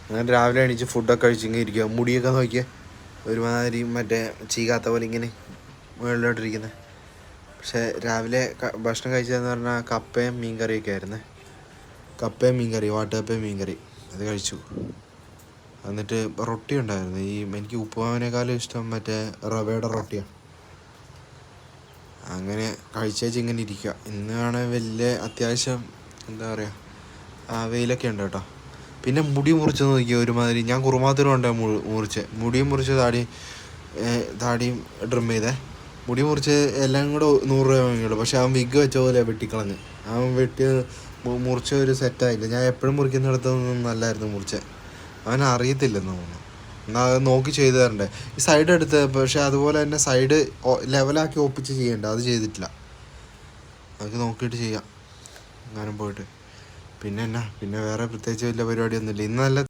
അങ്ങനെ രാവിലെ എണീച്ച് ഫുഡൊക്കെ കഴിച്ചിങ്ങനെ ഇരിക്കുക. മുടിയൊക്കെ നോക്കിയാൽ ഒരുമാതിരി മറ്റേ ചീകാത്ത പോലെ ഇങ്ങനെ മുകളിലോട്ടിരിക്കുന്നത്. പക്ഷേ രാവിലെ ഭക്ഷണം കഴിച്ചതെന്ന് പറഞ്ഞാൽ കപ്പയും മീൻ കറിയൊക്കെ ആയിരുന്നേ. കപ്പയും മീൻ കറി, വാട്ടുകപ്പയും മീൻ കറി അത് കഴിച്ചു. എന്നിട്ട് റൊട്ടി ഉണ്ടായിരുന്നു. എനിക്ക് ഉപ്പുമാവിനേക്കാളും ഇഷ്ടം മറ്റേ റവയുടെ റൊട്ടിയാണ്. അങ്ങനെ കഴിച്ചേച്ച് ഇങ്ങനെ ഇരിക്കുക. ഇന്നാണ് വലിയ അത്യാവശ്യം എന്താ പറയുക വെയിലൊക്കെ ഉണ്ട് കേട്ടോ. പിന്നെ മുടി മുറിച്ച് നോക്കിയാൽ ഒരുമാതിരി, ഞാൻ കുറുമാത്തിനും ഉണ്ടായി മുറിച്ച് മുടിയും മുറിച്ച് താടിയും ട്രിം ചെയ്തേ. മുടി മുറിച്ച് എല്ലാം കൂടെ 100 രൂപ വാങ്ങിയുള്ളൂ. പക്ഷെ അവൻ വിഗ് വെച്ച പോലെ വെട്ടിക്കളഞ്ഞ്. അവൻ മുറിച്ച ഒരു സെറ്റായില്ല. ഞാൻ എപ്പോഴും മുറിക്കുന്നിടത്തൊന്നും നല്ലായിരുന്നു മുറിച്ചത്. അവൻ അറിയത്തില്ലെന്ന് തോന്നുന്നു. എന്നാൽ അത് നോക്കി ചെയ്തു തരണ്ടേ. ഈ സൈഡ് എടുത്ത്, പക്ഷെ അതുപോലെ തന്നെ സൈഡ് ലെവലാക്കി ഒപ്പിച്ച് ചെയ്യണ്ട, അത് ചെയ്തിട്ടില്ല. അതൊക്കെ നോക്കിയിട്ട് ചെയ്യാം എങ്ങാനും പോയിട്ട്. പിന്നെ വേറെ പ്രത്യേകിച്ച് വലിയ പരിപാടിയൊന്നുമില്ല. ഇന്ന് നല്ല